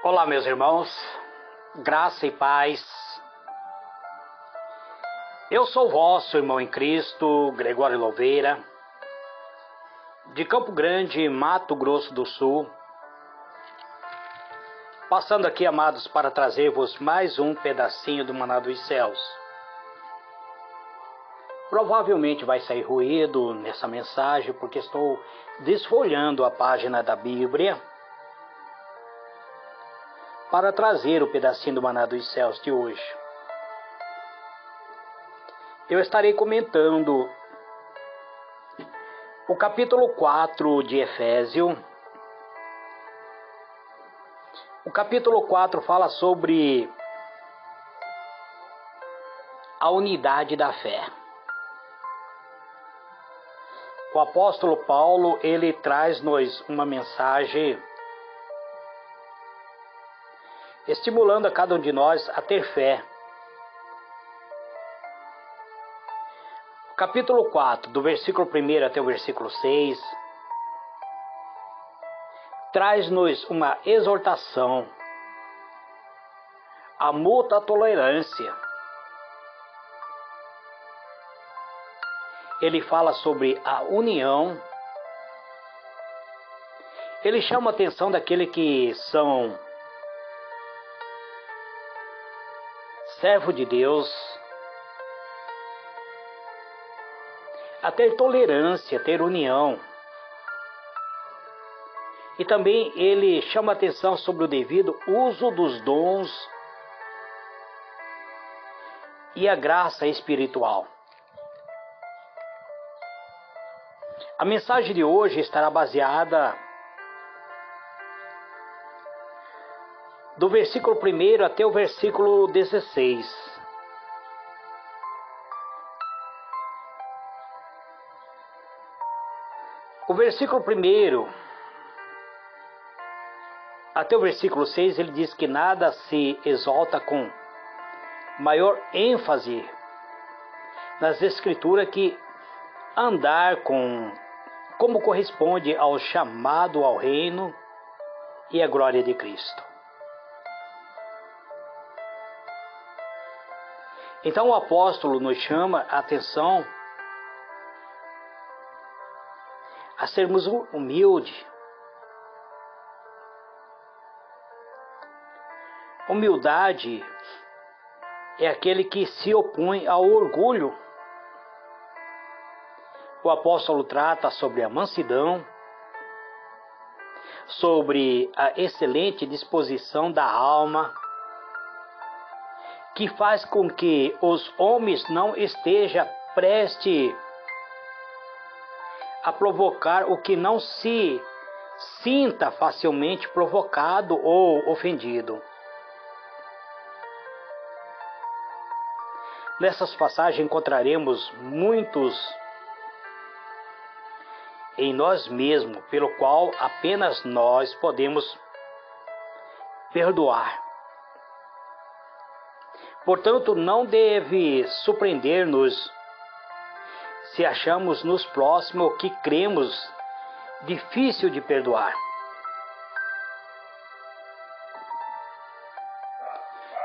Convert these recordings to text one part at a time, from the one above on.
Olá, meus irmãos, graça e paz. Eu sou o vosso irmão em Cristo, Gregório Louveira, de Campo Grande, Mato Grosso do Sul, passando aqui, amados, para trazer-vos mais um pedacinho do Maná dos Céus. Provavelmente vai sair ruído nessa mensagem, porque estou desfolhando a página da Bíblia para trazer o pedacinho do Maná dos Céus de hoje. Eu estarei comentando o capítulo 4 de Efésios. O capítulo 4 fala sobre a unidade da fé. O apóstolo Paulo, ele traz-nos uma mensagem estimulando a cada um de nós a ter fé. O capítulo 4, do versículo 1 até o versículo 6, traz-nos uma exortação à mútua tolerância. Ele fala sobre a união. Ele chama a atenção daqueles que são servo de Deus, a ter tolerância, ter união. E também ele chama a atenção sobre o devido uso dos dons e a graça espiritual. A mensagem de hoje estará baseada do versículo 1 até o versículo 16. O versículo 1 até o versículo 6, ele diz que nada se exalta com maior ênfase nas Escrituras que andar como corresponde ao chamado ao reino e à glória de Cristo. Então o apóstolo nos chama a atenção a sermos humildes. Humildade é aquele que se opõe ao orgulho. O apóstolo trata sobre a mansidão, sobre a excelente disposição da alma, que faz com que os homens não estejam prestes a provocar o que não se sinta facilmente provocado ou ofendido. Nessas passagens encontraremos muitos em nós mesmos, pelo qual apenas nós podemos perdoar. Portanto, não deve surpreender-nos se achamos nos próximos que cremos difícil de perdoar.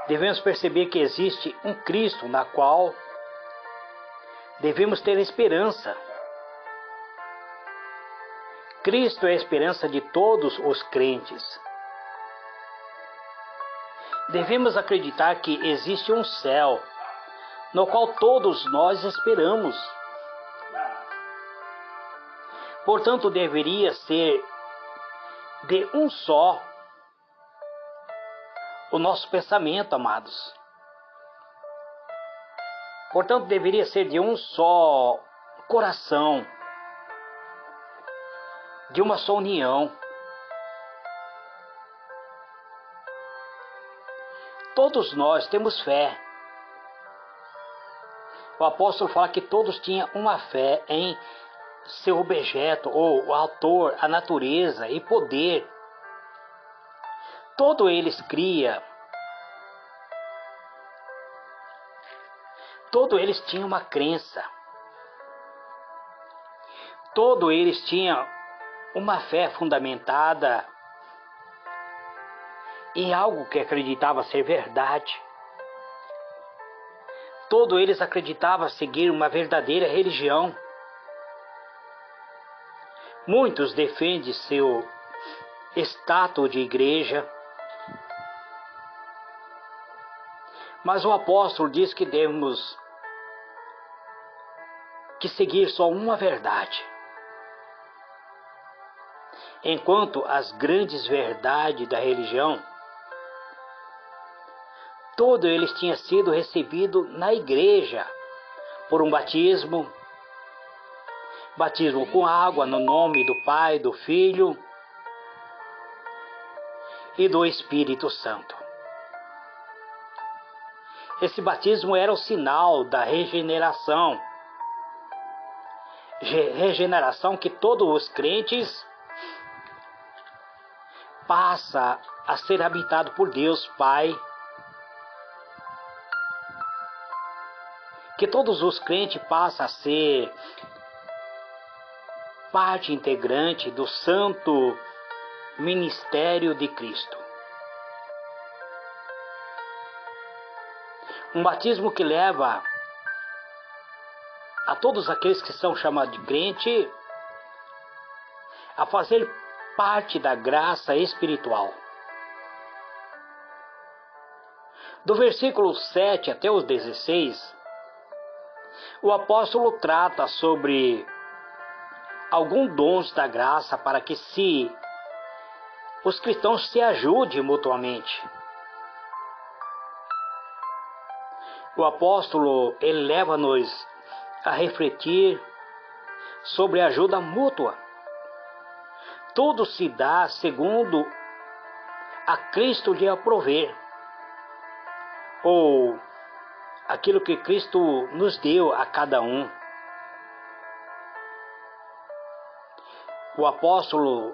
Devemos perceber que existe um Cristo na qual devemos ter esperança. Cristo é a esperança de todos os crentes. Devemos acreditar que existe um céu no qual todos nós esperamos. Portanto, deveria ser de um só o nosso pensamento, amados. Portanto, deveria ser de um só coração, de uma só união. Todos nós temos fé. O apóstolo fala que todos tinham uma fé em seu objeto, ou o autor, a natureza e poder. Todos eles criam. Todos eles tinham uma crença. Todos eles tinham uma fé fundamentada em algo que acreditava ser verdade. Todos eles acreditavam seguir uma verdadeira religião. Muitos defendem seu status de igreja, mas o apóstolo diz que devemos que seguir só uma verdade. Enquanto as grandes verdades da religião, todos eles tinham sido recebidos na igreja por um batismo com água no nome do Pai, do Filho e do Espírito Santo. Esse batismo era o sinal da regeneração que todos os crentes passam a ser habitados por Deus Pai, que todos os crentes passam a ser parte integrante do santo ministério de Cristo. Um batismo que leva a todos aqueles que são chamados de crente a fazer parte da graça espiritual. Do versículo 7 até os 16, o apóstolo trata sobre alguns dons da graça para que os cristãos se ajudem mutuamente. O apóstolo ele leva-nos a refletir sobre a ajuda mútua. Tudo se dá segundo a Cristo lhe aprover, ou aquilo que Cristo nos deu a cada um. O apóstolo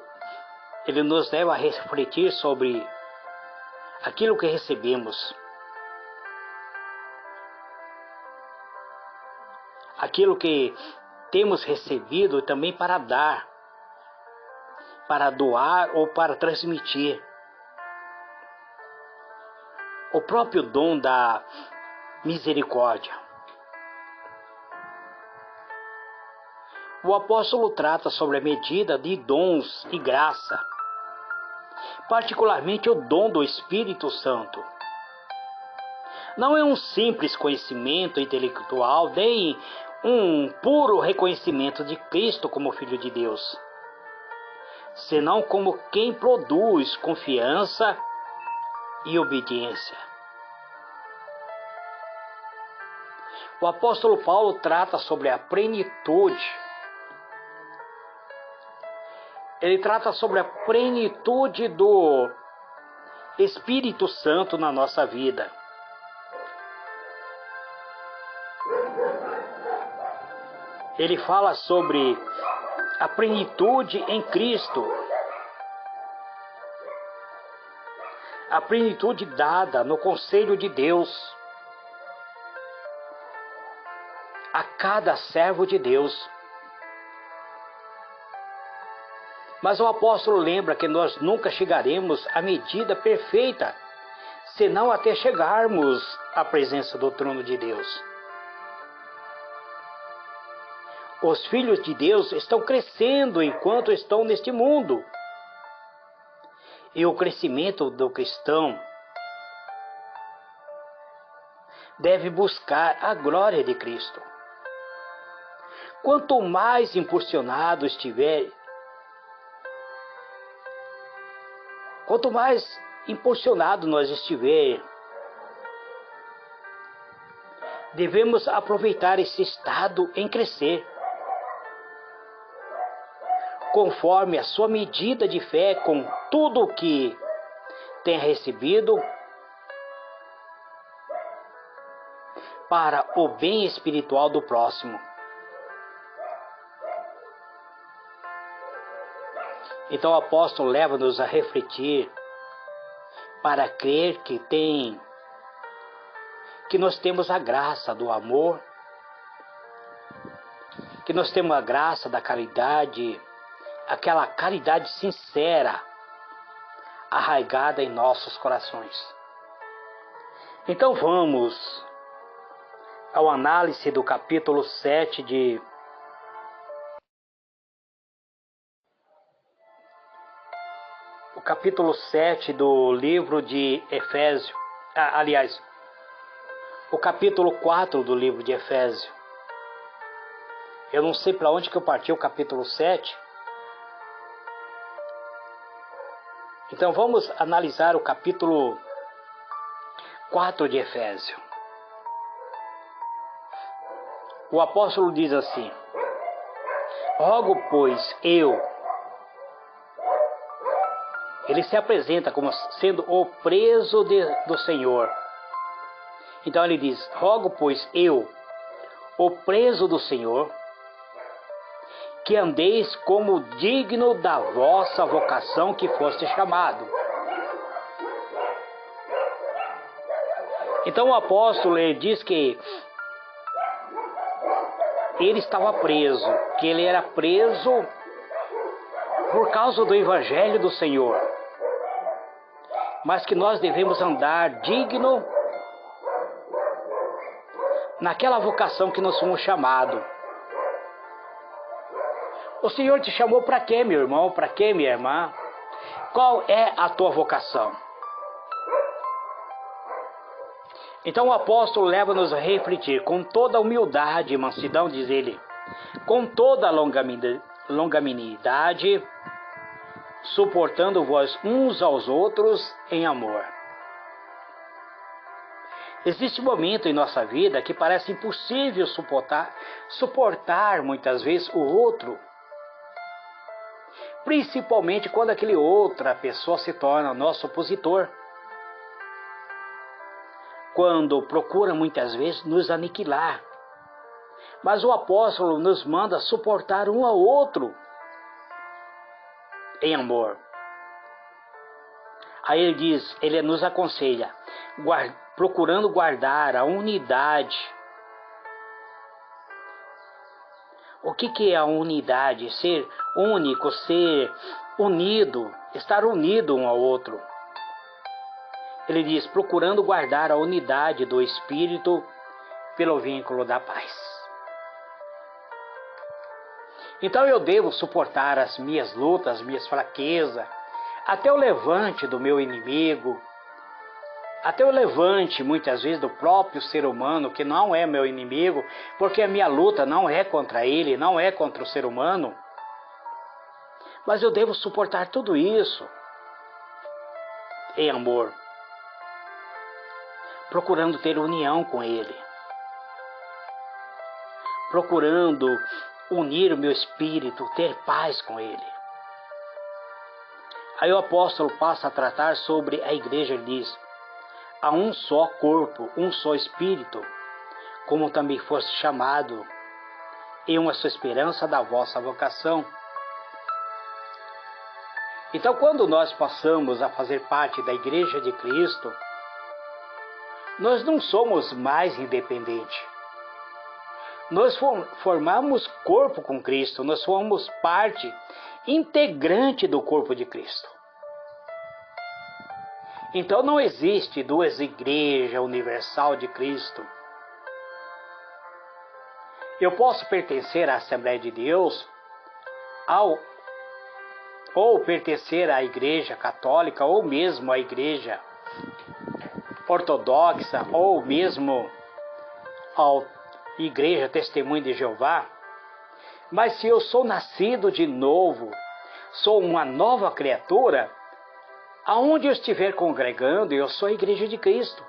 ele nos leva a refletir sobre aquilo que recebemos, aquilo que temos recebido também para dar, para doar ou para transmitir. O próprio dom da misericórdia. O apóstolo trata sobre a medida de dons e graça, particularmente o dom do Espírito Santo. Não é um simples conhecimento intelectual, nem um puro reconhecimento de Cristo como Filho de Deus, senão como quem produz confiança e obediência. O apóstolo Paulo trata sobre a plenitude. Ele trata sobre a plenitude do Espírito Santo na nossa vida. Ele fala sobre a plenitude em Cristo. A plenitude dada no conselho de Deus a cada servo de Deus. Mas o apóstolo lembra que nós nunca chegaremos à medida perfeita, senão até chegarmos à presença do trono de Deus. Os filhos de Deus estão crescendo enquanto estão neste mundo. E o crescimento do cristão deve buscar a glória de Cristo. Quanto mais impulsionado estiver, quanto mais impulsionado nós estiver, devemos aproveitar esse estado em crescer, conforme a sua medida de fé, com tudo o que tem recebido, para o bem espiritual do próximo. Então o apóstolo leva-nos a refletir para crer que nós temos a graça do amor, que nós temos a graça da caridade, aquela caridade sincera, arraigada em nossos corações. Então vamos ao análise do capítulo 7 o capítulo 7 do livro de Efésios. Aliás, o capítulo 4 do livro de Efésios. Eu não sei para onde que eu parti o capítulo 7. Então vamos analisar o capítulo 4 de Efésios. O apóstolo diz assim: rogo, pois, ele se apresenta como sendo o preso do Senhor. Então ele diz: rogo, pois, o preso do Senhor, que andeis como digno da vossa vocação que foste chamado. Então o apóstolo diz que ele estava preso, que ele era preso por causa do evangelho do Senhor, mas que nós devemos andar digno naquela vocação que nós fomos chamados. O Senhor te chamou para quê, meu irmão? Para quê, minha irmã? Qual é a tua vocação? Então o apóstolo leva-nos a refletir com toda humildade e mansidão, diz ele, com toda longanimidade, suportando-vos uns aos outros em amor. Existe um momento em nossa vida que parece impossível suportar muitas vezes o outro, principalmente quando aquele outra pessoa se torna nosso opositor, quando procura muitas vezes nos aniquilar. Mas o apóstolo nos manda suportar um ao outro em amor. Aí ele diz, ele nos aconselha, procurando guardar a unidade. O que é a unidade? Ser único, ser unido, estar unido um ao outro. Ele diz, procurando guardar a unidade do Espírito pelo vínculo da paz. Então eu devo suportar as minhas lutas, as minhas fraquezas, até o levante do meu inimigo, até o levante, muitas vezes, do próprio ser humano, que não é meu inimigo, porque a minha luta não é contra ele, não é contra o ser humano. Mas eu devo suportar tudo isso em amor, procurando ter união com ele, procurando unir o meu espírito, ter paz com ele. Aí o apóstolo passa a tratar sobre a igreja, ele diz, há um só corpo, um só espírito, como também foste chamado, em uma só esperança da vossa vocação. Então, quando nós passamos a fazer parte da igreja de Cristo, nós não somos mais independentes. Nós formamos corpo com Cristo, nós somos parte integrante do corpo de Cristo. Então não existe duas igrejas universal de Cristo. Eu posso pertencer à Assembleia de Deus, ou pertencer à Igreja Católica, ou mesmo à Igreja Ortodoxa, ou mesmo à Igreja Testemunho de Jeová, mas se eu sou nascido de novo, sou uma nova criatura, aonde eu estiver congregando, eu sou a Igreja de Cristo.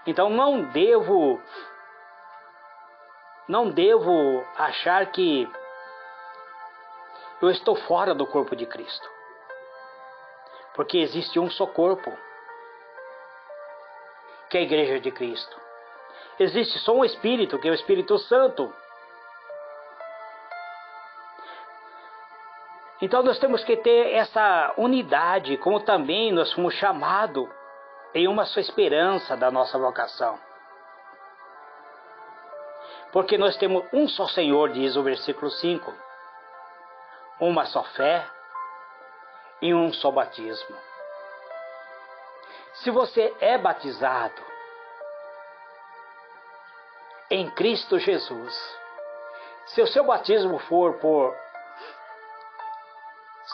Então não devo achar que eu estou fora do corpo de Cristo, porque existe um só corpo, que é a Igreja de Cristo. Existe só um Espírito, que é o Espírito Santo. Então nós temos que ter essa unidade, como também nós fomos chamados em uma só esperança da nossa vocação. Porque nós temos um só Senhor, diz o versículo 5, uma só fé em um só batismo. Se você é batizado em Cristo Jesus, se o seu batismo for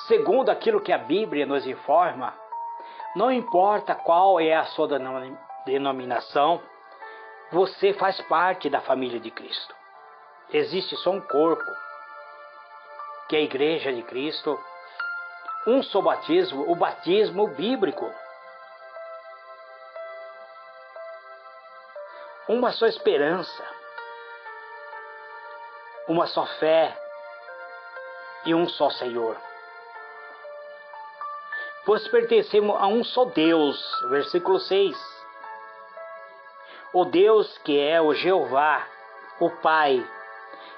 segundo aquilo que a Bíblia nos informa, não importa qual é a sua denominação, você faz parte da família de Cristo. Existe só um corpo, que é a Igreja de Cristo, um só batismo, o batismo bíblico. Uma só esperança, uma só fé e um só Senhor. Pois pertencemos a um só Deus, versículo 6. O Deus que é o Jeová, o Pai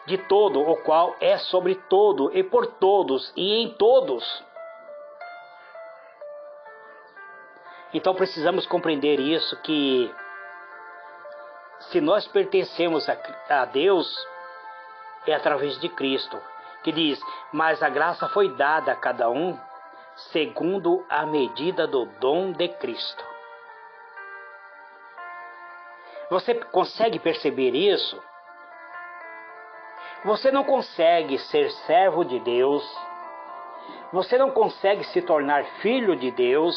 de todo, o qual é sobre todo e por todos e em todos. Então precisamos compreender isso, que se nós pertencemos a Deus, é através de Cristo, que diz, mas a graça foi dada a cada um, segundo a medida do dom de Cristo. Você consegue perceber isso? Você não consegue ser servo de Deus, você não consegue se tornar filho de Deus,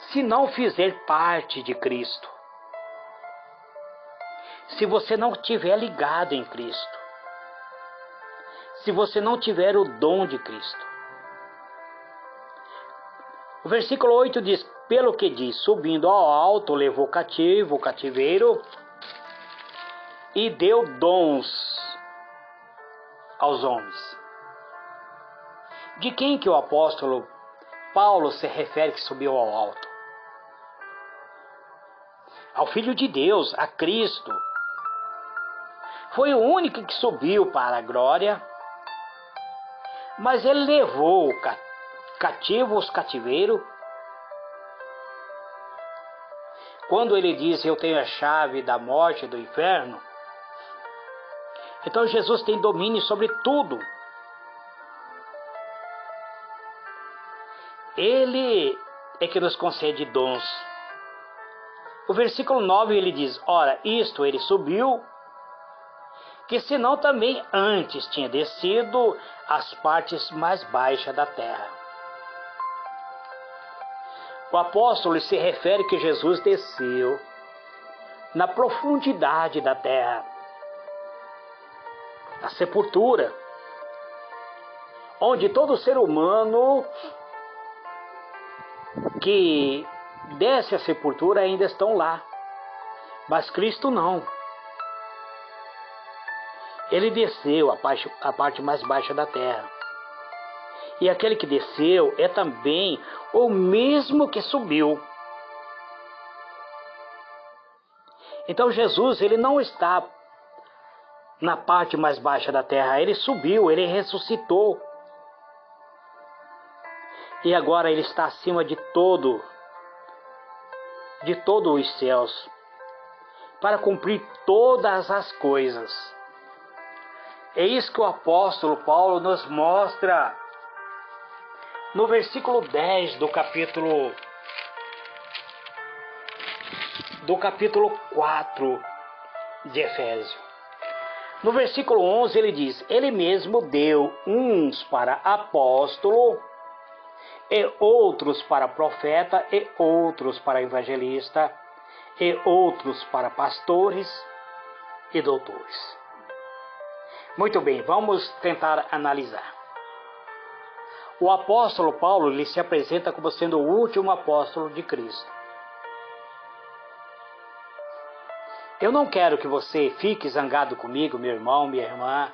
se não fizer parte de Cristo. Se você não estiver ligado em Cristo, se você não tiver o dom de Cristo. O versículo 8 diz, pelo que diz, subindo ao alto, levou o cativeiro, e deu dons aos homens. De quem que o apóstolo Paulo se refere que subiu ao alto? Ao Filho de Deus, a Cristo. Foi o único que subiu para a glória, mas ele levou os cativeiros. Quando ele diz, eu tenho a chave da morte e do inferno, então Jesus tem domínio sobre tudo. Ele é que nos concede dons. O versículo 9 ele diz, ora, isto ele subiu, que senão também antes tinha descido às partes mais baixas da terra. O apóstolo se refere que Jesus desceu na profundidade da terra, na sepultura, onde todo ser humano que desce à sepultura ainda estão lá, mas Cristo não. Ele desceu a parte mais baixa da terra. E aquele que desceu é também o mesmo que subiu. Então Jesus, ele não está na parte mais baixa da terra, ele subiu, ele ressuscitou. E agora ele está acima de todos os céus, para cumprir todas as coisas. É isso que o apóstolo Paulo nos mostra no versículo 10 do capítulo 4 de Efésios. No versículo 11 ele diz, ele mesmo deu uns para apóstolo, e outros para profeta, e outros para evangelista, e outros para pastores e doutores. Muito bem, vamos tentar analisar. O apóstolo Paulo, ele se apresenta como sendo o último apóstolo de Cristo. Eu não quero que você fique zangado comigo, meu irmão, minha irmã,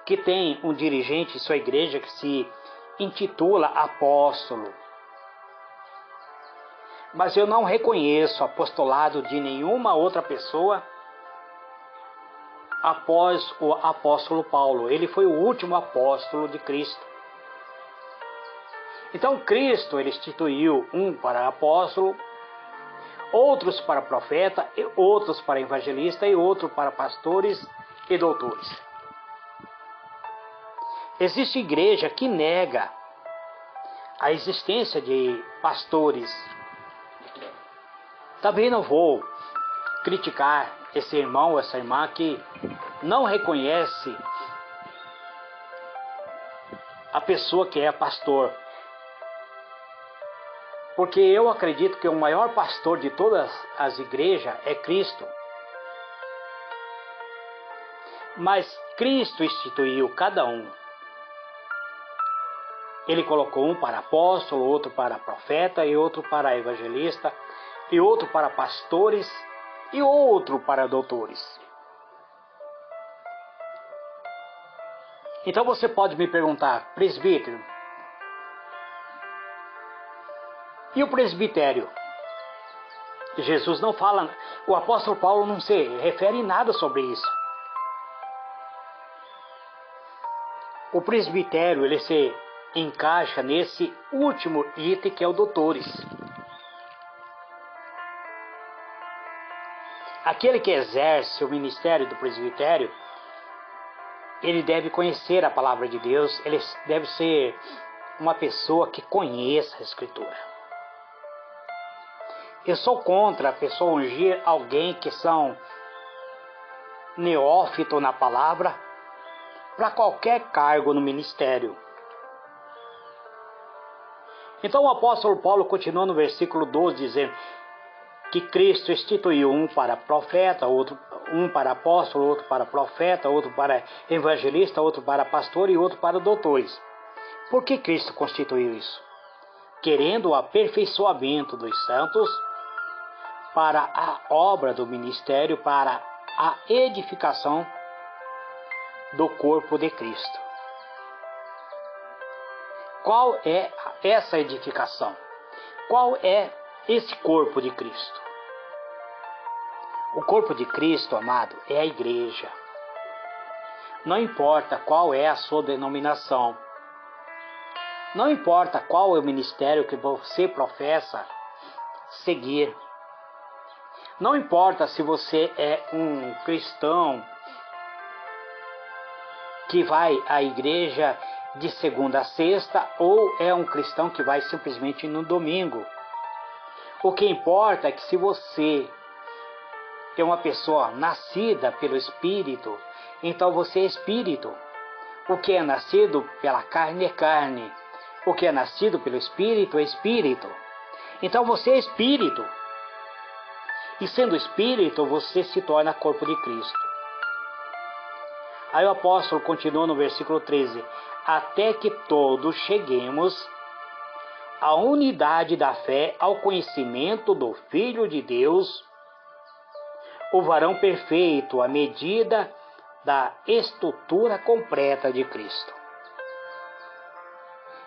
que tem um dirigente em sua igreja que se intitula apóstolo. Mas eu não reconheço apostolado de nenhuma outra pessoa após o apóstolo Paulo. Ele foi o último apóstolo de Cristo. Então Cristo, ele instituiu um para apóstolo, outros para profeta, e outros para evangelista, e outro para pastores e doutores. Existe igreja que nega a existência de pastores. Também não vou criticar esse irmão ou essa irmã que não reconhece a pessoa que é pastor. Porque eu acredito que o maior pastor de todas as igrejas é Cristo. Mas Cristo instituiu cada um. Ele colocou um para apóstolo, outro para profeta, e outro para evangelista, e outro para pastores, e outro para doutores. Então você pode me perguntar, presbítero, e o presbitério? Jesus não fala, o apóstolo Paulo não se refere em nada sobre isso. O presbitério, ele se encaixa nesse último item que é o doutores. Aquele que exerce o ministério do presbitério, ele deve conhecer a palavra de Deus, ele deve ser uma pessoa que conheça a Escritura. Eu sou contra a pessoa ungir alguém que são neófito na palavra para qualquer cargo no ministério. Então o apóstolo Paulo continua no versículo 12 dizendo que Cristo instituiu um para profeta, um para apóstolo, outro para profeta, outro para evangelista, outro para pastor e outro para doutores. Por que Cristo constituiu isso? Querendo o aperfeiçoamento dos santos para a obra do ministério, para a edificação do corpo de Cristo. Qual é essa edificação? Qual é esse corpo de Cristo? O corpo de Cristo, amado, é a igreja. Não importa qual é a sua denominação. Não importa qual é o ministério que você professa seguir. Não importa se você é um cristão que vai à igreja de segunda a sexta ou é um cristão que vai simplesmente no domingo. O que importa é que se você é uma pessoa nascida pelo Espírito, então você é Espírito. O que é nascido pela carne é carne. O que é nascido pelo Espírito é Espírito. Então você é Espírito. E sendo Espírito, você se torna corpo de Cristo. Aí o apóstolo continua no versículo 13. Até que todos cheguemos à unidade da fé, ao conhecimento do Filho de Deus, o varão perfeito, à medida da estrutura completa de Cristo.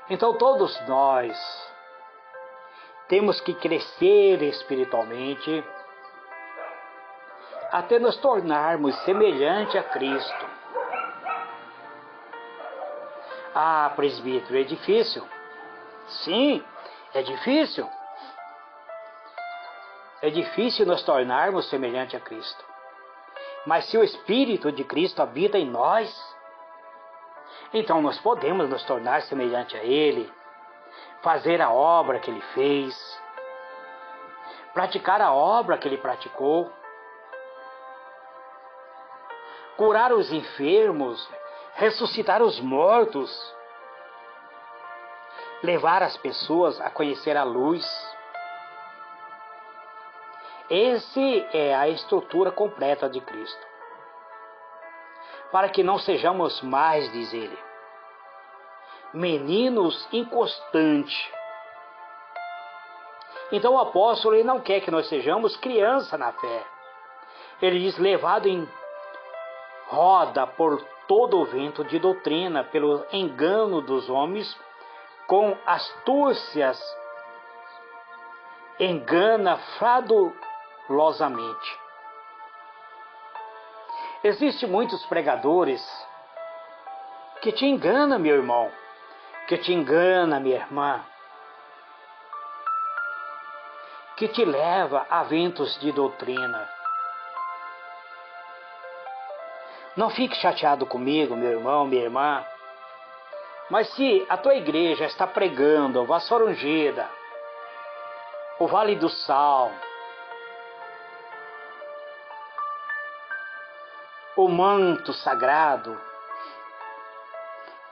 Então todos nós temos que crescer espiritualmente até nos tornarmos semelhante a Cristo. Ah, presbítero, é difícil. Sim, é difícil. É difícil nos tornarmos semelhante a Cristo. Mas se o Espírito de Cristo habita em nós, então nós podemos nos tornar semelhante a Ele, fazer a obra que Ele fez, praticar a obra que Ele praticou, curar os enfermos, ressuscitar os mortos, levar as pessoas a conhecer a luz. Essa é a estrutura completa de Cristo. Para que não sejamos mais, diz ele, meninos inconstantes. Então o apóstolo ele não quer que nós sejamos criança na fé. Ele diz, levado em roda por todo o vento de doutrina, pelo engano dos homens, com astúcias, engana fraudulosamente. Existem muitos pregadores que te enganam, meu irmão, que te engana, minha irmã, que te leva a ventos de doutrina. Não fique chateado comigo, meu irmão, minha irmã, Mas se a tua igreja está pregando a vassoura ungida, o vale do sal, o manto sagrado,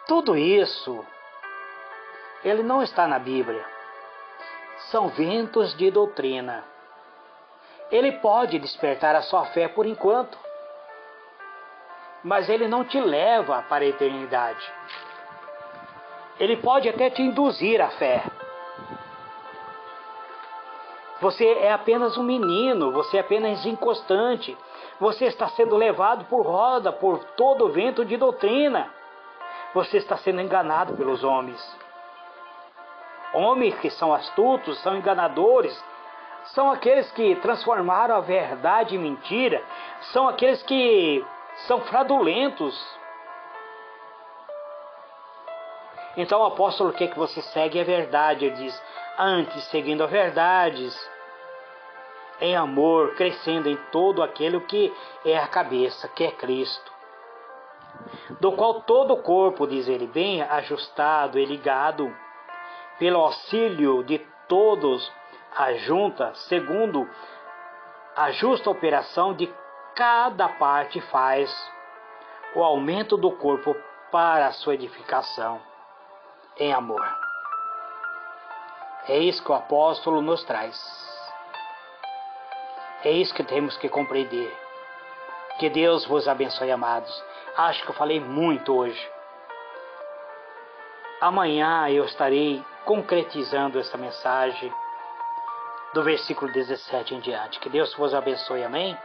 tudo isso, ele não está na Bíblia. São ventos de doutrina. Ele pode despertar a sua fé por enquanto, mas ele não te leva para a eternidade. Ele pode até te induzir à fé. Você é apenas um menino, você é apenas inconstante. Você está sendo levado por roda, por todo o vento de doutrina. Você está sendo enganado pelos homens. Homens que são astutos, são enganadores, são aqueles que transformaram a verdade em mentira, são aqueles que são fraudulentos. Então o apóstolo quer que você segue a verdade. Ele diz, antes seguindo a verdades, em amor, crescendo em todo aquele que é a cabeça, que é Cristo, do qual todo o corpo, diz ele, bem ajustado e ligado, pelo auxílio de todos, ajunta, segundo a justa operação de cada parte, faz o aumento do corpo para a sua edificação em amor. É isso que o apóstolo nos traz. É isso que temos que compreender. Que Deus vos abençoe, amados. Acho que eu falei muito hoje. Amanhã eu estarei concretizando essa mensagem do versículo 17 em diante. Que Deus vos abençoe, amém?